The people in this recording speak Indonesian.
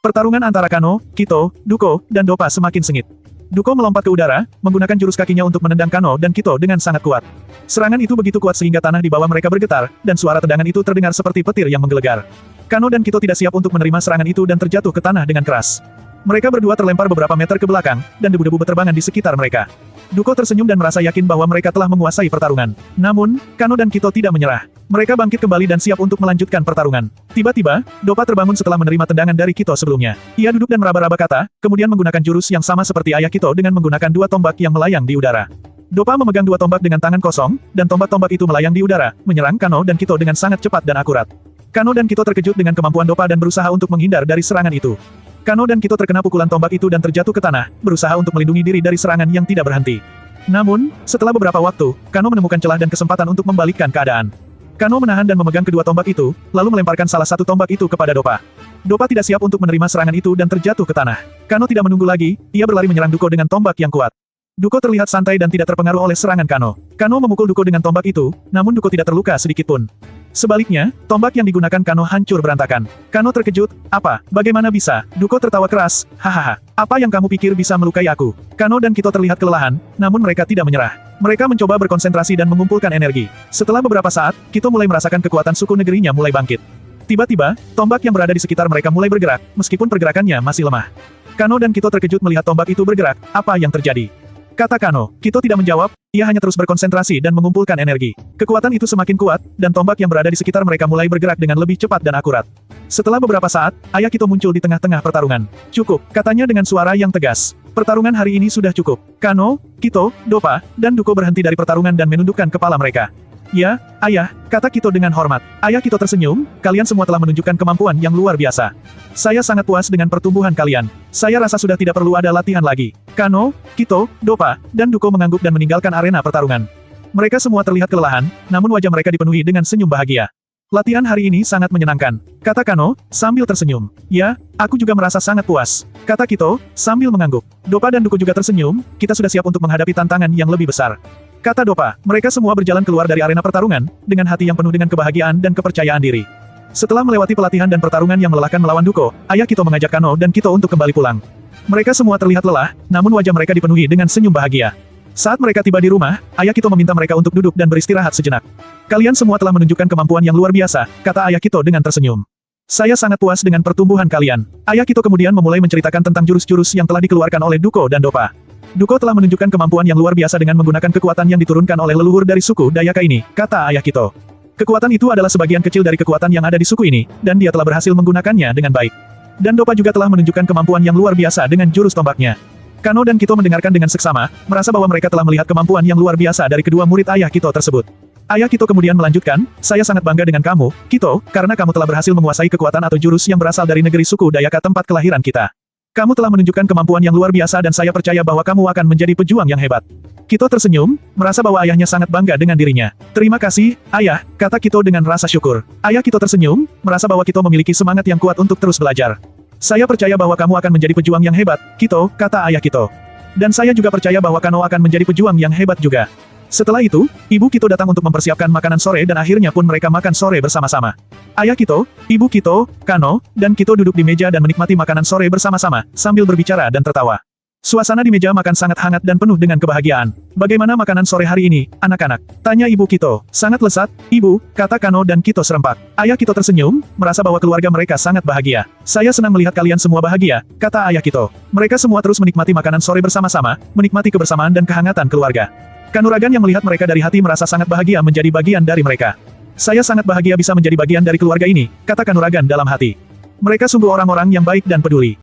Pertarungan antara Kano, Kito, Duko, dan Dopa semakin sengit. Duko melompat ke udara, menggunakan jurus kakinya untuk menendang Kano dan Kito dengan sangat kuat. Serangan itu begitu kuat sehingga tanah di bawah mereka bergetar, dan suara tendangan itu terdengar seperti petir yang menggelegar. Kano dan Kito tidak siap untuk menerima serangan itu dan terjatuh ke tanah dengan keras. Mereka berdua terlempar beberapa meter ke belakang, dan debu-debu berterbangan di sekitar mereka. Duko tersenyum dan merasa yakin bahwa mereka telah menguasai pertarungan. Namun, Kano dan Kito tidak menyerah. Mereka bangkit kembali dan siap untuk melanjutkan pertarungan. Tiba-tiba, Dopa terbangun setelah menerima tendangan dari Kito sebelumnya. Ia duduk dan meraba-raba kata, kemudian menggunakan jurus yang sama seperti ayah Kito dengan menggunakan dua tombak yang melayang di udara. Dopa memegang dua tombak dengan tangan kosong, dan tombak-tombak itu melayang di udara, menyerang Kano dan Kito dengan sangat cepat dan akurat. Kano dan Kito terkejut dengan kemampuan Dopa dan berusaha untuk menghindar dari serangan itu. Kano dan Kito terkena pukulan tombak itu dan terjatuh ke tanah, berusaha untuk melindungi diri dari serangan yang tidak berhenti. Namun, setelah beberapa waktu, Kano menemukan celah dan kesempatan untuk membalikkan keadaan. Kano menahan dan memegang kedua tombak itu, lalu melemparkan salah satu tombak itu kepada Dopa. Dopa tidak siap untuk menerima serangan itu dan terjatuh ke tanah. Kano tidak menunggu lagi, ia berlari menyerang Duko dengan tombak yang kuat. Duko terlihat santai dan tidak terpengaruh oleh serangan Kano. Kano memukul Duko dengan tombak itu, namun Duko tidak terluka sedikitpun. Sebaliknya, tombak yang digunakan Kano hancur berantakan. Kano terkejut, apa? Bagaimana bisa? Duko tertawa keras, hahaha. Apa yang kamu pikir bisa melukai aku? Kano dan Kito terlihat kelelahan, namun mereka tidak menyerah. Mereka mencoba berkonsentrasi dan mengumpulkan energi. Setelah beberapa saat, Kito mulai merasakan kekuatan suku negerinya mulai bangkit. Tiba-tiba, tombak yang berada di sekitar mereka mulai bergerak, meskipun pergerakannya masih lemah. Kano dan Kito terkejut melihat tombak itu bergerak, apa yang terjadi? Kata Kano. Kito tidak menjawab, ia hanya terus berkonsentrasi dan mengumpulkan energi. Kekuatan itu semakin kuat, dan tombak yang berada di sekitar mereka mulai bergerak dengan lebih cepat dan akurat. Setelah beberapa saat, ayah Kito muncul di tengah-tengah pertarungan. Cukup, katanya dengan suara yang tegas. Pertarungan hari ini sudah cukup. Kano, Kito, Dopa, dan Duko berhenti dari pertarungan dan menundukkan kepala mereka. Ya, ayah, kata Kito dengan hormat. Ayah Kito tersenyum, kalian semua telah menunjukkan kemampuan yang luar biasa. Saya sangat puas dengan pertumbuhan kalian. Saya rasa sudah tidak perlu ada latihan lagi. Kano, Kito, Dopa, dan Duko mengangguk dan meninggalkan arena pertarungan. Mereka semua terlihat kelelahan, namun wajah mereka dipenuhi dengan senyum bahagia. Latihan hari ini sangat menyenangkan, kata Kano, sambil tersenyum. Ya, aku juga merasa sangat puas, kata Kito, sambil mengangguk. Dopa dan Duko juga tersenyum, kita sudah siap untuk menghadapi tantangan yang lebih besar. Kata Dopa, mereka semua berjalan keluar dari arena pertarungan, dengan hati yang penuh dengan kebahagiaan dan kepercayaan diri. Setelah melewati pelatihan dan pertarungan yang melelahkan melawan Duko, ayah Kito mengajak Kano dan Kito untuk kembali pulang. Mereka semua terlihat lelah, namun wajah mereka dipenuhi dengan senyum bahagia. Saat mereka tiba di rumah, ayah Kito meminta mereka untuk duduk dan beristirahat sejenak. Kalian semua telah menunjukkan kemampuan yang luar biasa, kata ayah Kito dengan tersenyum. Saya sangat puas dengan pertumbuhan kalian. Ayah Kito kemudian memulai menceritakan tentang jurus-jurus yang telah dikeluarkan oleh Duko dan Dopa. Duko telah menunjukkan kemampuan yang luar biasa dengan menggunakan kekuatan yang diturunkan oleh leluhur dari suku Dayaka ini, kata ayah Kito. Kekuatan itu adalah sebagian kecil dari kekuatan yang ada di suku ini, dan dia telah berhasil menggunakannya dengan baik. Dan Dopa juga telah menunjukkan kemampuan yang luar biasa dengan jurus tombaknya. Kano dan Kito mendengarkan dengan seksama, merasa bahwa mereka telah melihat kemampuan yang luar biasa dari kedua murid ayah Kito tersebut. Ayah Kito kemudian melanjutkan, saya sangat bangga dengan kamu, Kito, karena kamu telah berhasil menguasai kekuatan atau jurus yang berasal dari negeri suku Dayaka tempat kelahiran kita. Kamu telah menunjukkan kemampuan yang luar biasa dan saya percaya bahwa kamu akan menjadi pejuang yang hebat. Kito tersenyum, merasa bahwa ayahnya sangat bangga dengan dirinya. Terima kasih, ayah, kata Kito dengan rasa syukur. Ayah Kito tersenyum, merasa bahwa Kito memiliki semangat yang kuat untuk terus belajar. Saya percaya bahwa kamu akan menjadi pejuang yang hebat, Kito, kata ayah Kito. Dan saya juga percaya bahwa Kano akan menjadi pejuang yang hebat juga. Setelah itu, ibu Kito datang untuk mempersiapkan makanan sore dan akhirnya pun mereka makan sore bersama-sama. Ayah Kito, ibu Kito, Kano, dan Kito duduk di meja dan menikmati makanan sore bersama-sama, sambil berbicara dan tertawa. Suasana di meja makan sangat hangat dan penuh dengan kebahagiaan. Bagaimana makanan sore hari ini, anak-anak? Tanya ibu Kito. Sangat lezat, ibu, kata Kano dan Kito serempak. Ayah Kito tersenyum, merasa bahwa keluarga mereka sangat bahagia. Saya senang melihat kalian semua bahagia, kata ayah Kito. Mereka semua terus menikmati makanan sore bersama-sama, menikmati kebersamaan dan kehangatan keluarga. Kanuragan yang melihat mereka dari hati merasa sangat bahagia menjadi bagian dari mereka. Saya sangat bahagia bisa menjadi bagian dari keluarga ini, kata Kanuragan dalam hati. Mereka sungguh orang-orang yang baik dan peduli.